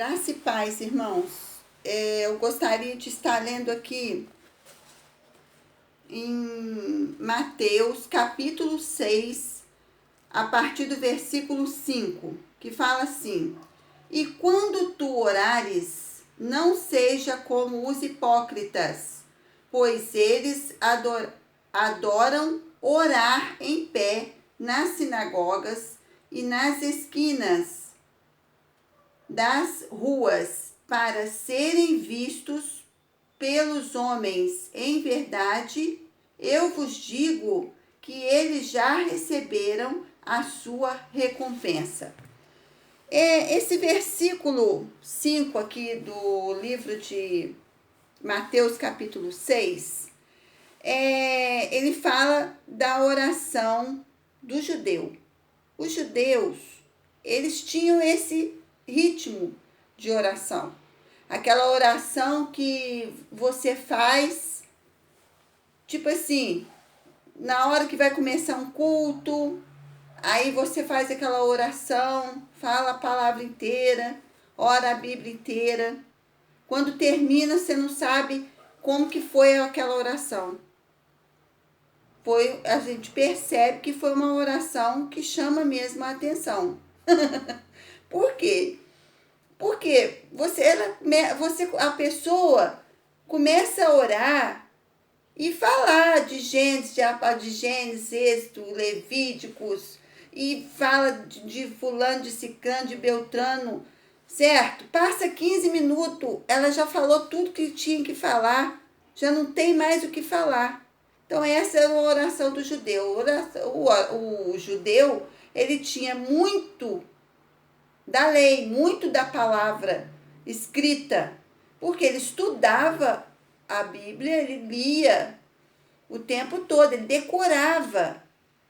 Graça e paz, irmãos. Eu gostaria de estar lendo aqui em Mateus, capítulo 6, a partir do versículo 5, que fala assim: E quando tu orares, não seja como os hipócritas, pois eles adoram orar em pé nas sinagogas e nas esquinas das ruas, para serem vistos pelos homens. Em verdade, eu vos digo que eles já receberam a sua recompensa. Esse versículo 5 aqui do livro de Mateus, capítulo 6, ele fala da oração do judeu. Os judeus, eles tinham esse ritmo de oração. Aquela oração que você faz, tipo assim, na hora que vai começar um culto, aí você faz aquela oração, fala a palavra inteira, ora a Bíblia inteira. Quando termina, você não sabe como que foi aquela oração. A gente percebe que foi uma oração que chama mesmo a atenção. Por quê? Porque a pessoa começa a orar e falar de Gênesis, Êxodo, Levíticos, e fala de fulano, de ciclano, de beltrano, certo? Passa 15 minutos, ela já falou tudo que tinha que falar, já não tem mais o que falar. Então essa é a oração do judeu. O judeu, ele tinha muito da lei, muito da palavra escrita, porque ele estudava a Bíblia, ele lia o tempo todo, ele decorava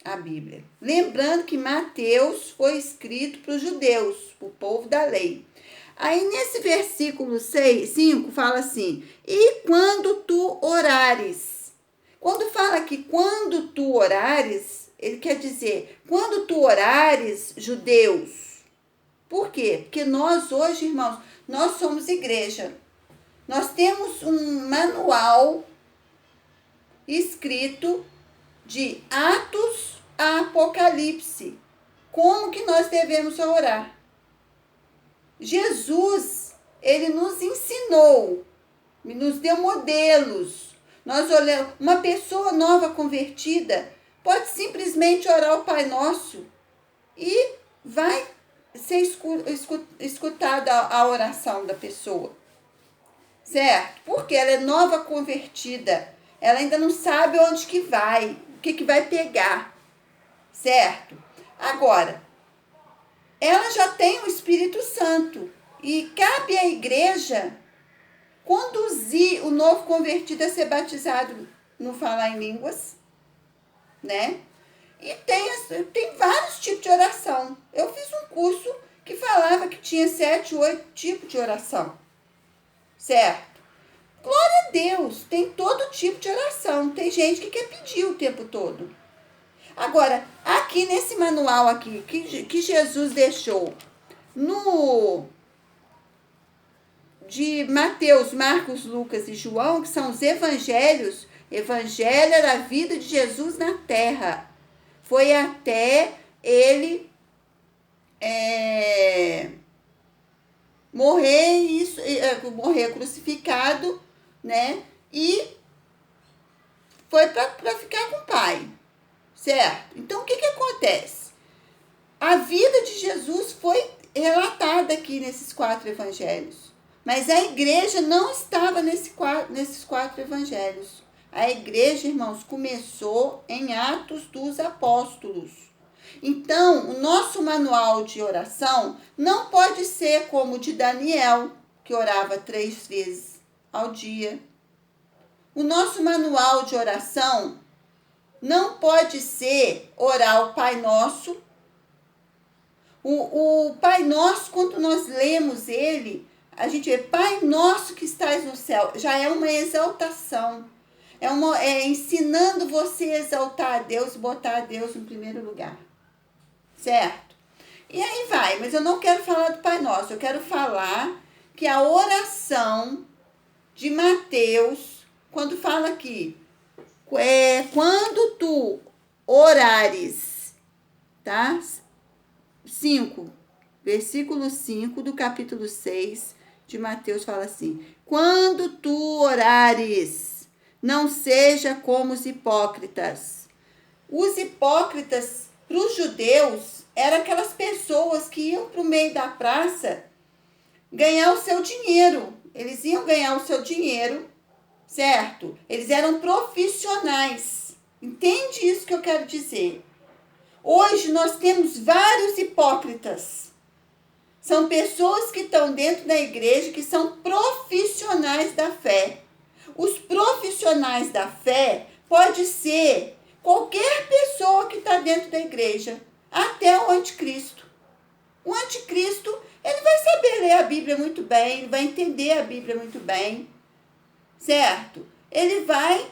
a Bíblia. Lembrando que Mateus foi escrito para os judeus, para o povo da lei. Aí nesse versículo 5 fala assim: e quando tu orares. Quando fala que quando tu orares, ele quer dizer, quando tu orares, judeus. Por quê? Porque nós hoje, irmãos, nós somos igreja. Nós temos um manual escrito de Atos a Apocalipse. Como que nós devemos orar? Jesus, ele nos ensinou, nos deu modelos. Nós olhamos, uma pessoa nova convertida pode simplesmente orar o Pai Nosso e vai ser escutada a oração da pessoa, certo? Porque ela é nova convertida, ela ainda não sabe onde que vai, o que vai pegar, certo? Agora, ela já tem o Espírito Santo e cabe à igreja conduzir o novo convertido a ser batizado no falar em línguas, né? E tem vários tipos de oração. Eu fiz um curso que falava que tinha 7, 8 tipos de oração. Certo? Glória a Deus, tem todo tipo de oração. Tem gente que quer pedir o tempo todo. Agora, aqui nesse manual aqui, que Jesus deixou, de Mateus, Marcos, Lucas e João, que são os evangelhos, evangelho era a vida de Jesus na terra. Foi até ele morrer crucificado, né? E foi para ficar com o Pai, certo? Então, o que acontece? A vida de Jesus foi relatada aqui nesses 4 evangelhos. Mas a igreja não estava nesses 4 evangelhos. A igreja, irmãos, começou em Atos dos Apóstolos. Então, o nosso manual de oração não pode ser como o de Daniel, que orava 3 vezes ao dia. O nosso manual de oração não pode ser orar o Pai Nosso. O Pai Nosso, quando nós lemos ele, a gente vê Pai Nosso que estás no céu. Já é uma exaltação. É ensinando você a exaltar a Deus e botar a Deus no primeiro lugar. Certo? E aí vai, mas eu não quero falar do Pai Nosso, eu quero falar que a oração de Mateus, quando fala aqui, quando tu orares, tá? 5, versículo 5 do capítulo 6 de Mateus fala assim: quando tu orares, não seja como os hipócritas. Os hipócritas, para os judeus, eram aquelas pessoas que iam para o meio da praça ganhar o seu dinheiro. Eles iam ganhar o seu dinheiro, certo? Eles eram profissionais. Entende isso que eu quero dizer? Hoje nós temos vários hipócritas. São pessoas que estão dentro da igreja que são profissionais da fé. Os profissionais da fé pode ser qualquer pessoa que está dentro da igreja, até o anticristo. O anticristo, ele vai saber ler a Bíblia muito bem, ele vai entender a Bíblia muito bem, certo? Ele vai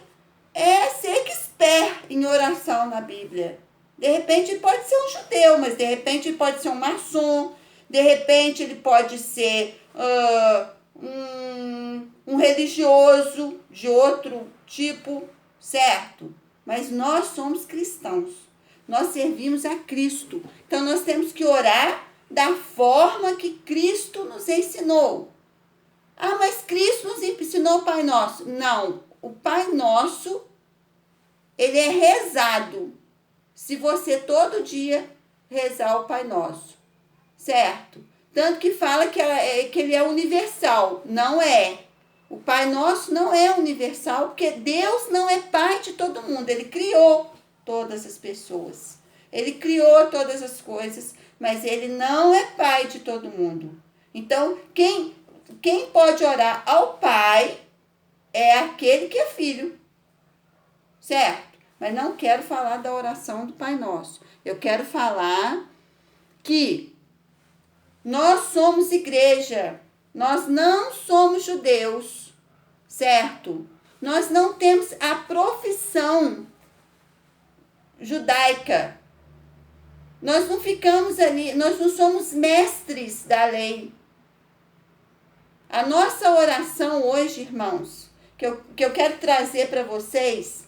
ser expert em oração na Bíblia. De repente ele pode ser um judeu, mas de repente ele pode ser um maçom, de repente ele pode ser um religioso de outro tipo, certo? Mas nós somos cristãos, nós servimos a Cristo. Então nós temos que orar da forma que Cristo nos ensinou. Ah, mas Cristo nos ensinou o Pai Nosso. Não, o Pai Nosso, ele é rezado. Se você todo dia rezar o Pai Nosso, certo? Tanto que fala que ele é universal. Não é. O Pai Nosso não é universal, porque Deus não é pai de todo mundo. Ele criou todas as pessoas. Ele criou todas as coisas, mas ele não é pai de todo mundo. Então, quem pode orar ao Pai é aquele que é filho, certo? Mas não quero falar da oração do Pai Nosso. Eu quero falar que nós somos igreja. Nós não somos judeus, certo? Nós não temos a profissão judaica. Nós não ficamos ali, nós não somos mestres da lei. A nossa oração hoje, irmãos, que eu quero trazer para vocês,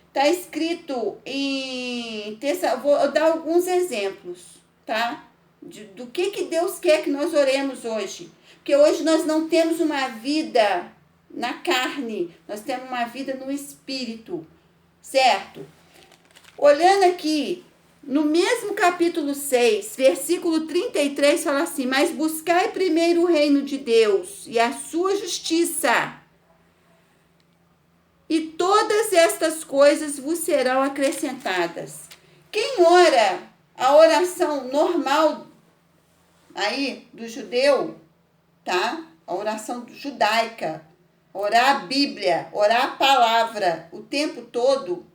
está escrito em... Vou dar alguns exemplos, tá? Do que Deus quer que nós oremos hoje. Porque hoje nós não temos uma vida na carne, nós temos uma vida no espírito, certo? Olhando aqui, no mesmo capítulo 6, versículo 33, fala assim: mas buscai primeiro o reino de Deus e a sua justiça, e todas estas coisas vos serão acrescentadas. Quem ora a oração normal aí do judeu, tá? A oração judaica, orar a Bíblia, orar a palavra o tempo todo,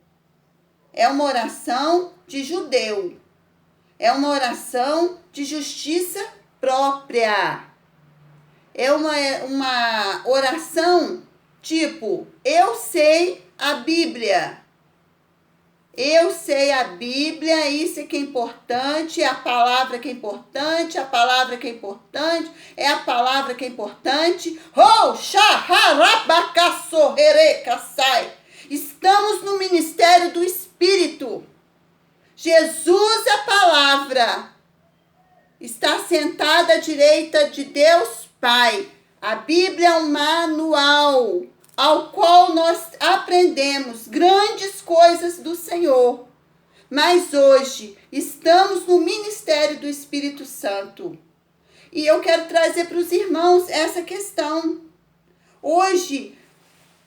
é uma oração de judeu. É uma oração de justiça própria. É uma oração tipo, eu sei a Bíblia. Eu sei a Bíblia, isso é que é importante, é a palavra que é importante, a palavra que é importante, é a palavra que é importante. Estamos no ministério do Espírito. Jesus, a palavra, está sentada à direita de Deus Pai. A Bíblia é um manual ao qual nós aprendemos grandes coisas do Senhor. Mas hoje estamos no ministério do Espírito Santo. E eu quero trazer para os irmãos essa questão. Hoje,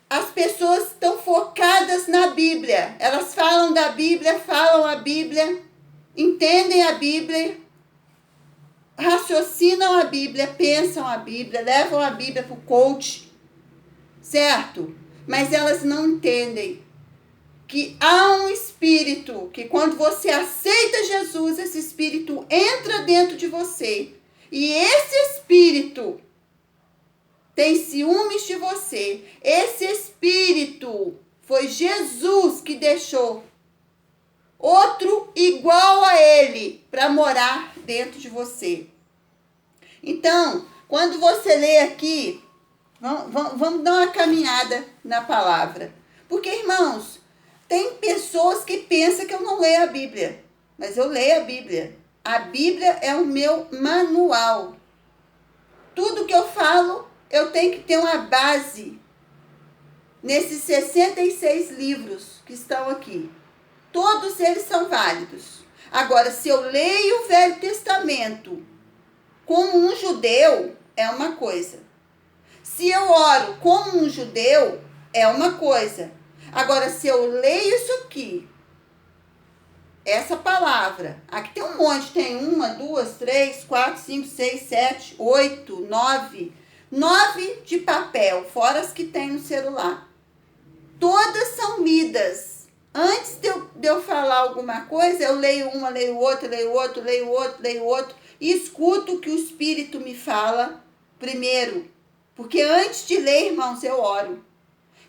as pessoas estão focadas na Bíblia. Elas falam da Bíblia, falam a Bíblia, entendem a Bíblia, raciocinam a Bíblia, pensam a Bíblia, levam a Bíblia para o coach, certo? Mas elas não entendem que há um espírito, que quando você aceita Jesus, esse espírito entra dentro de você. E esse espírito tem ciúmes de você. Esse espírito foi Jesus que deixou outro igual a ele para morar dentro de você. Então, quando você lê aqui, vamos dar uma caminhada na palavra. Porque, irmãos, tem pessoas que pensam que eu não leio a Bíblia, mas eu leio a Bíblia. A Bíblia é o meu manual. Tudo que eu falo, eu tenho que ter uma base nesses 66 livros que estão aqui. Todos eles são válidos. Agora, se eu leio o Velho Testamento como um judeu, é uma coisa. Se eu oro como um judeu, é uma coisa. Agora, se eu leio isso aqui, essa palavra, aqui tem um monte, tem 1, 2, 3, 4, 5, 6, 7, 8, 9. 9 de papel, fora as que tem no celular. Todas são lidas. Antes de eu falar alguma coisa, eu leio uma, leio outra, leio outro, leio outro, leio outro. E escuto o que o Espírito me fala primeiro. Porque antes de ler, irmãos, eu oro.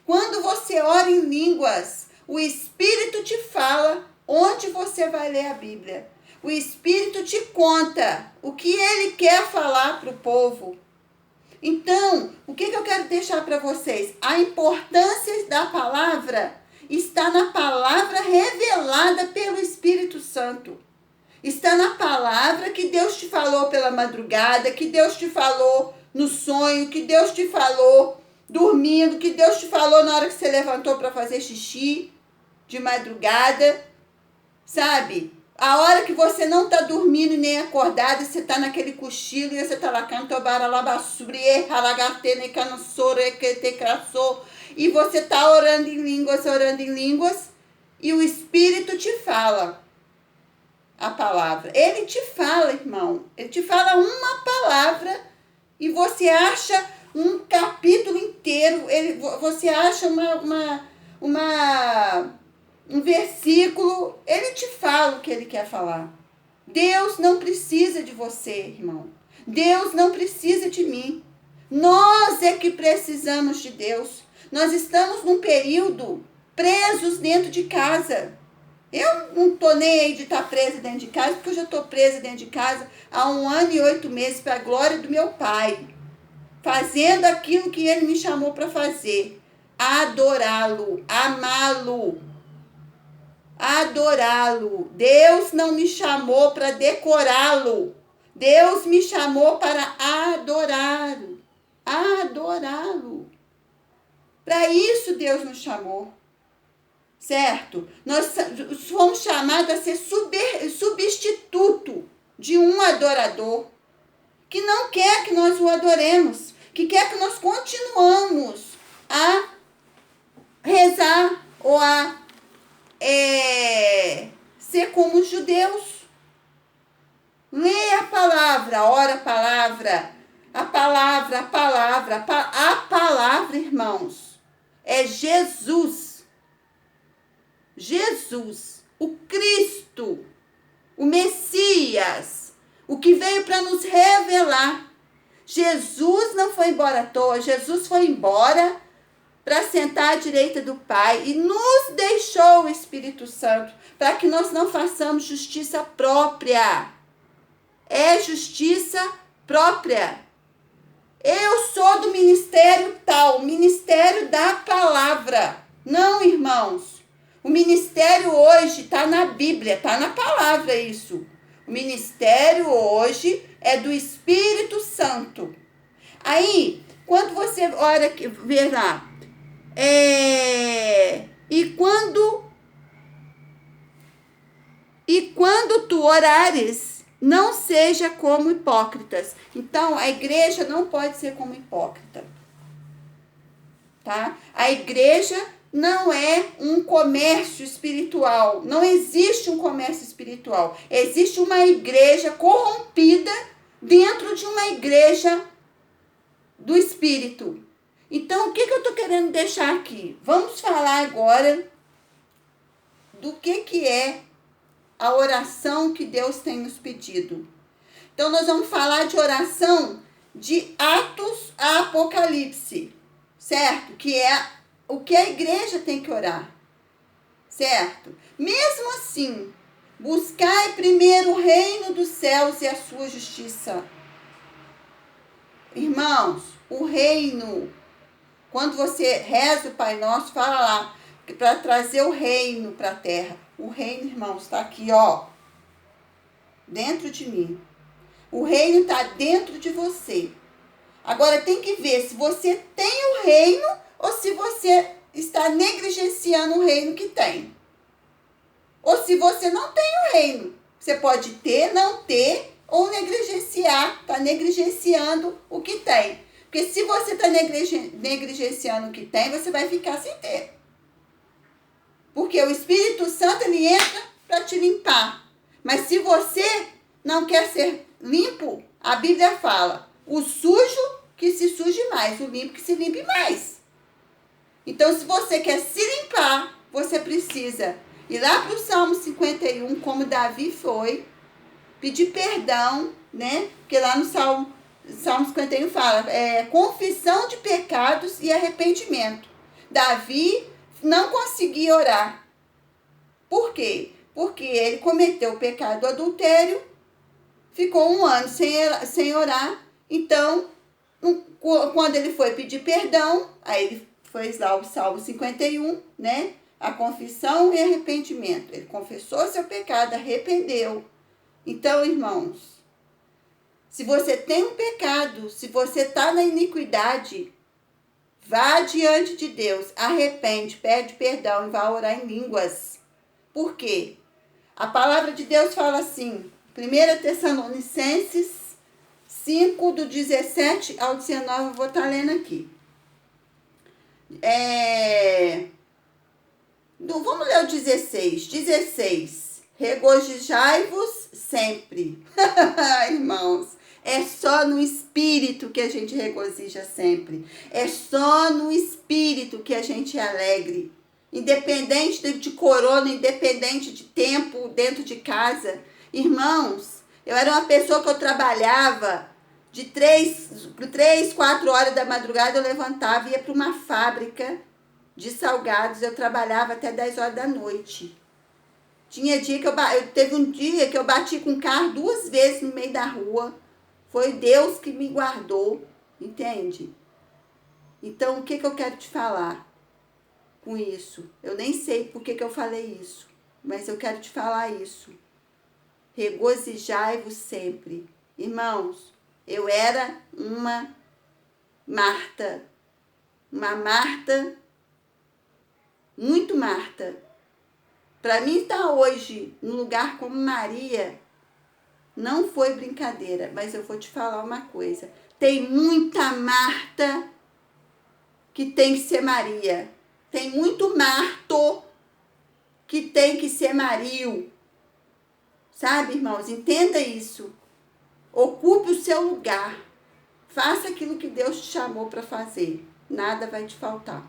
Quando você ora em línguas, o Espírito te fala onde você vai ler a Bíblia. O Espírito te conta o que ele quer falar para o povo. Então, o que eu quero deixar para vocês? A importância da palavra está na palavra revelada pelo Espírito Santo. Está na palavra que Deus te falou pela madrugada, que Deus te falou no sonho, que Deus te falou dormindo, que Deus te falou na hora que você levantou para fazer xixi de madrugada, sabe? A hora que você não está dormindo nem acordado, você está naquele cochilo e você está lá e você está orando em línguas, e o Espírito te fala a palavra. Ele te fala, irmão. Ele te fala uma palavra e você acha um capítulo inteiro. Você acha um versículo. Ele te fala o que ele quer falar. Deus não precisa de você, irmão. Deus não precisa de mim. Nós é que precisamos de Deus. Nós estamos num período presos dentro de casa. Eu não estou nem aí de estar presa dentro de casa, porque eu já estou presa dentro de casa há 1 ano e 8 meses para a glória do meu Pai. Fazendo aquilo que Ele me chamou para fazer. Adorá-lo, amá-lo. Adorá-lo. Deus não me chamou para decorá-lo. Deus me chamou para adorá-lo. Adorá-lo. Para isso Deus nos chamou. Certo? Nós fomos chamados a ser substituto de um adorador que não quer que nós o adoremos, que quer que nós continuamos a rezar ou a ser como os judeus. Leia a palavra, ora a palavra, a palavra, irmãos, é Jesus. Jesus, o Cristo, o Messias, o que veio para nos revelar. Jesus não foi embora à toa, Jesus foi embora para sentar à direita do Pai e nos deixou o Espírito Santo para que nós não façamos justiça própria. É justiça própria. Eu sou do ministério tal, ministério da palavra. Não, irmãos. O ministério hoje está na Bíblia, está na palavra isso. O ministério hoje é do Espírito Santo. Aí, quando você ora, vê lá, e quando tu orares, não seja como hipócritas. Então, a igreja não pode ser como hipócrita. Tá? A igreja não é um comércio espiritual. Não existe um comércio espiritual. Existe uma igreja corrompida dentro de uma igreja do Espírito. Então, o que eu estou querendo deixar aqui? Vamos falar agora do que é a oração que Deus tem nos pedido. Então, nós vamos falar de oração de Atos a Apocalipse, certo? Que é o que a igreja tem que orar, certo? Mesmo assim, assim: buscai primeiro o reino dos céus e a sua justiça. Irmãos, o reino, quando você reza o Pai Nosso, fala lá, para trazer o reino para a terra. O reino, irmãos, está aqui, ó, dentro de mim. O reino está dentro de você. Agora tem que ver se você tem o reino ou se você está negligenciando o reino que tem. Ou se você não tem o reino. Você pode ter, não ter, ou negligenciar, está negligenciando o que tem. Porque se você está negligenciando o que tem, você vai ficar sem ter. Porque o Espírito Santo, ele entra para te limpar. Mas se você não quer ser limpo, a Bíblia fala, o sujo que se suje mais, o limpo que se limpe mais. Então, se você quer se limpar, você precisa ir lá para o Salmo 51, como Davi foi, pedir perdão, né? Porque lá no Salmo 51 fala, confissão de pecados e arrependimento. Davi não conseguia orar. Por quê? Porque ele cometeu o pecado do adultério, ficou 1 ano sem orar. Então, quando ele foi pedir perdão, aí ele fez lá o Salmo 51, né? A confissão e arrependimento. Ele confessou seu pecado, arrependeu. Então, irmãos, se você tem um pecado, se você está na iniquidade, vá diante de Deus, arrepende, pede perdão e vá orar em línguas. Por quê? A palavra de Deus fala assim, 1 Tessalonicenses 5, do 17 ao 19, eu vou estar lendo aqui. Vamos ler o 16. 16. Regozijai-vos sempre. Irmãos, é só no Espírito que a gente regozija sempre. É só no Espírito que a gente é alegre. Independente de corona, independente de tempo dentro de casa. Irmãos, eu era uma pessoa que eu trabalhava de 3, 4 horas da madrugada, eu levantava e ia para uma fábrica de salgados. Eu trabalhava até 10 horas da noite. Tinha dia que teve um dia que eu bati com o carro 2 vezes no meio da rua. Foi Deus que me guardou, entende? Então, o que eu quero te falar com isso? Eu nem sei por que eu falei isso, mas eu quero te falar isso. Regozijai-vos sempre. Irmãos, eu era uma Marta, muito Marta. Para mim estar hoje num lugar como Maria, não foi brincadeira, mas eu vou te falar uma coisa. Tem muita Marta que tem que ser Maria. Tem muito Marto que tem que ser Mario. Sabe, irmãos? Entenda isso. Ocupe o seu lugar. Faça aquilo que Deus te chamou para fazer. Nada vai te faltar.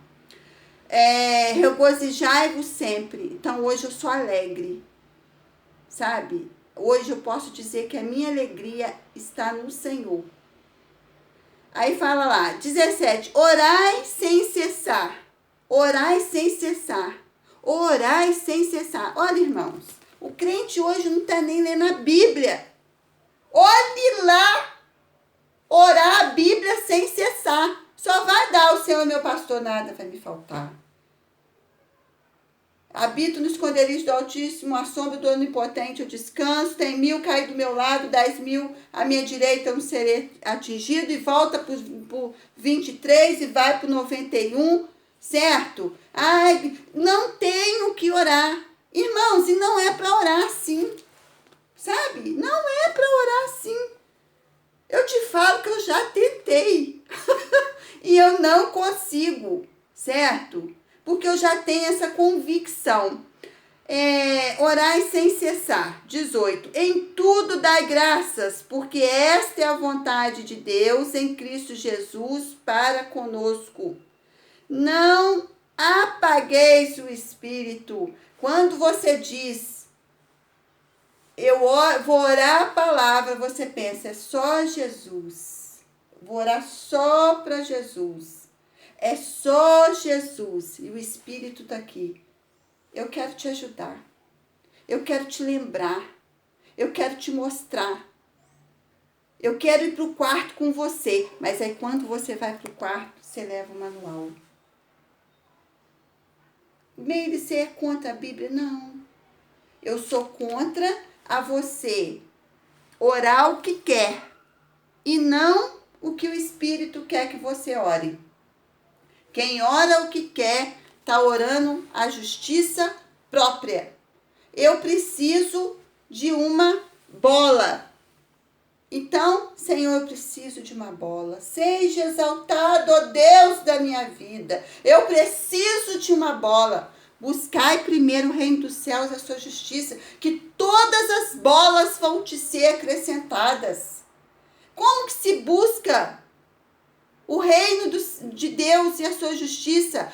Regozijai-vos sempre. Então, hoje eu sou alegre. Sabe? Hoje eu posso dizer que a minha alegria está no Senhor. Aí fala lá, 17. Orai sem cessar. Orai sem cessar. Orai sem cessar. Olha, irmãos, o crente hoje não está nem lendo a Bíblia. Olhe lá. Orar a Bíblia sem cessar. Só vai dar o Senhor, meu pastor, nada vai me faltar. Habito no esconderijo do Altíssimo, a sombra do Onipotente eu descanso. Tem 1000 cair do meu lado, 10.000 à minha direita eu não serei atingido. E volta para o 23 e vai para o 91, certo? Ai, não tenho que orar. Irmãos, e não é para orar assim, sabe? Não é para orar assim. Eu te falo que eu já tentei e eu não consigo, certo? Porque eu já tenho essa convicção. Orai sem cessar. 18. Em tudo dai graças, porque esta é a vontade de Deus em Cristo Jesus para conosco. Não apagueis o espírito. Quando você diz, vou orar a palavra, você pensa, é só Jesus. Vou orar só para Jesus. É só Jesus. E o Espírito está aqui. Eu quero te ajudar. Eu quero te lembrar. Eu quero te mostrar. Eu quero ir para o quarto com você. Mas aí quando você vai para o quarto, você leva o manual. Meire, você é contra a Bíblia? Não. Eu sou contra a você orar o que quer e não o que o Espírito quer que você ore. Quem ora o que quer, está orando a justiça própria. Eu preciso de uma bola. Então, Senhor, eu preciso de uma bola. Seja exaltado, ó Deus da minha vida. Eu preciso de uma bola. Buscai primeiro o reino dos céus e a sua justiça, que todas as bolas vão te ser acrescentadas. Como que se busca o reino de Deus e a sua justiça?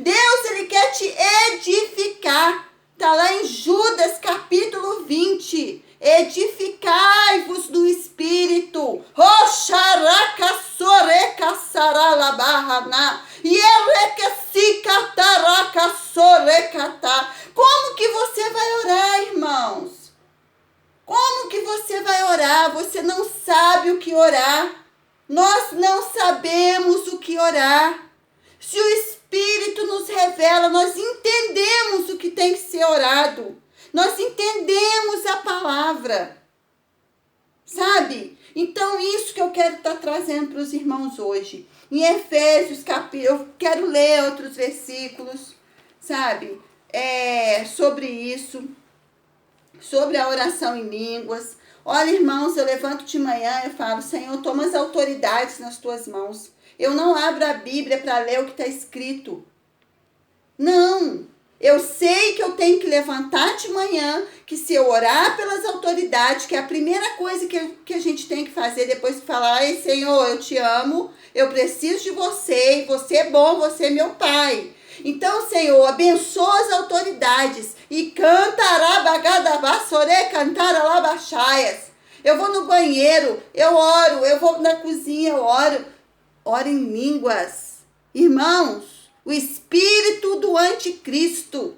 Deus, ele quer te edificar. Está lá em Judas, capítulo 20. Edificai-vos do Espírito. Como que você vai orar, irmãos? Como que você vai orar? Você não sabe o que orar. Nós não sabemos o que orar. Se o Espírito nos revela, nós entendemos o que tem que ser orado. Nós entendemos a palavra. Sabe? Então, isso que eu quero estar trazendo para os irmãos hoje. Em Efésios, eu quero ler outros versículos, sabe? Sobre isso. Sobre a oração em línguas. Olha, irmãos, eu levanto de manhã e falo, Senhor, toma as autoridades nas tuas mãos. Eu não abro a Bíblia para ler o que está escrito. Não. Eu sei que eu tenho que levantar de manhã, que se eu orar pelas autoridades, que é a primeira coisa que a gente tem que fazer depois de falar, ei, Senhor, eu te amo, eu preciso de você, e você é bom, você é meu Pai. Então, Senhor, abençoa as autoridades e cantaralabachaias. Eu vou no banheiro, eu oro, eu vou na cozinha, eu oro. Oro em línguas. Irmãos, o espírito do anticristo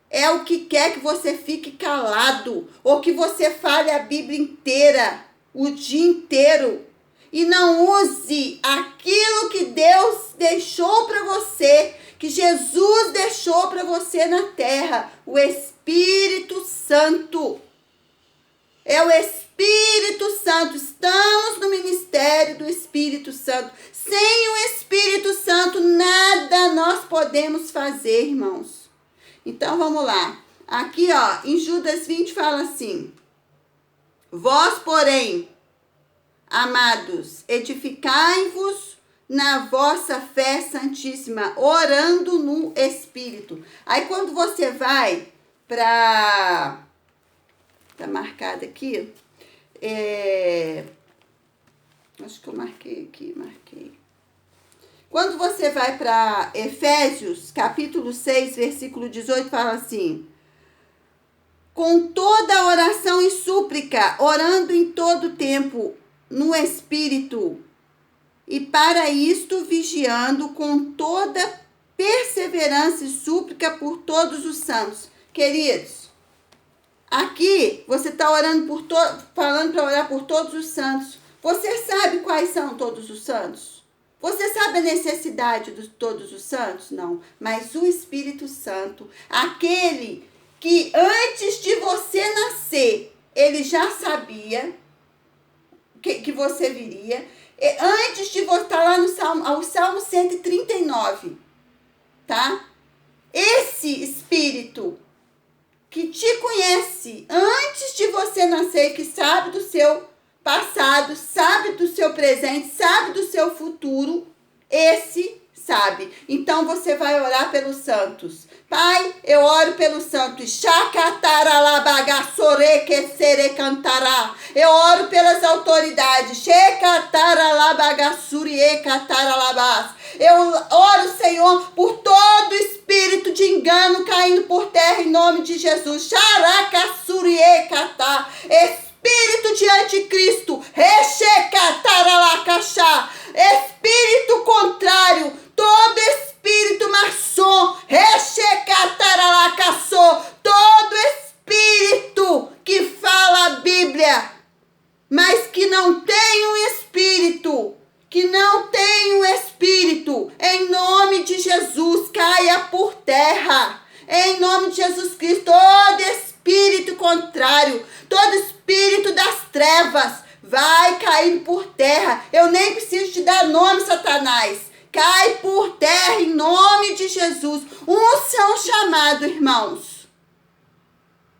é o que quer que você fique calado ou que você fale a Bíblia inteira, o dia inteiro. E não use aquilo que Deus deixou para você, que Jesus deixou para você na terra, o Espírito Santo. É o Espírito Santo. Estamos no ministério do Espírito Santo. Sem o Espírito Santo, nada nós podemos fazer, irmãos. Então, vamos lá. Aqui, ó, em Judas 20 fala assim. Vós, porém, amados, edificai-vos na vossa fé santíssima, orando no Espírito. Aí, quando você vai para... Tá marcado aqui. Acho que eu marquei aqui, Quando você vai para Efésios, capítulo 6, versículo 18, fala assim. Com toda oração e súplica, orando em todo tempo no Espírito, e para isto vigiando com toda perseverança e súplica por todos os santos. Queridos, aqui você está orando falando para orar por todos os santos. Você sabe quais são todos os santos? Você sabe a necessidade de todos os santos? Não. Mas o Espírito Santo, aquele que antes de você nascer, ele já sabia que você viria. Antes de você estar lá no Salmo 139, tá? Esse Espírito que te conhece antes de você nascer, que sabe do seu passado, sabe do seu presente, sabe do seu futuro, esse sabe. Então você vai orar pelos santos. Pai, eu oro pelos santos. Eu oro pelas autoridades. Eu oro, Senhor, por todo espírito de engano caindo por terra em nome de Jesus. Espírito de anticristo, espírito glória, mas que não tem um espírito, em nome de Jesus, caia por terra. Em nome de Jesus Cristo, todo espírito contrário, todo espírito das trevas, vai cair por terra. Eu nem preciso te dar nome, Satanás. Cai por terra em nome de Jesus. Uns são chamados, irmãos,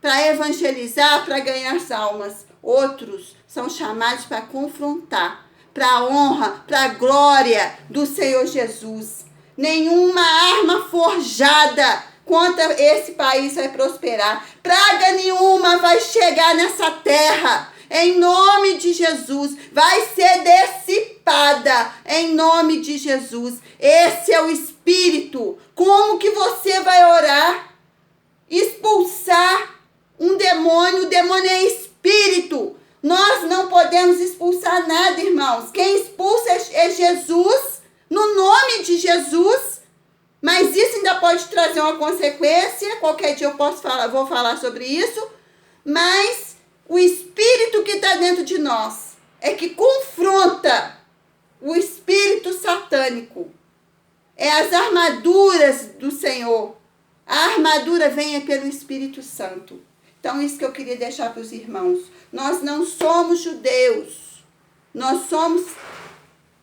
para evangelizar, para ganhar almas. Outros são chamados para confrontar, para a honra, para a glória do Senhor Jesus. Nenhuma arma forjada contra esse país vai prosperar. Praga nenhuma vai chegar nessa terra. Em nome de Jesus, vai ser dissipada, em nome de Jesus. Esse é o Espírito. Como que você vai orar? Expulsar um demônio, o demônio é Espírito. Nós não podemos expulsar nada, irmãos. Quem expulsa é Jesus, no nome de Jesus. Mas isso ainda pode trazer uma consequência. Qualquer dia vou falar sobre isso. Mas o espírito que está dentro de nós é que confronta o espírito satânico. É as armaduras do Senhor. A armadura vem pelo Espírito Santo. Então, isso que eu queria deixar para os irmãos. Nós não somos judeus. Nós somos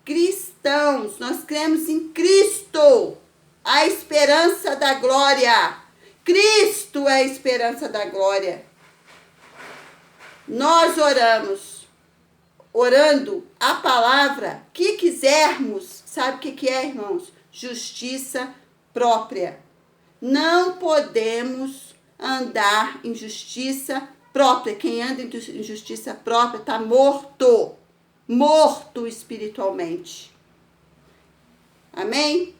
cristãos. Nós cremos em Cristo, a esperança da glória. Cristo é a esperança da glória. Nós orando a palavra que quisermos. Sabe o que é, irmãos? Justiça própria. Não podemos andar em justiça própria. Quem anda em justiça própria está morto. Morto espiritualmente. Amém?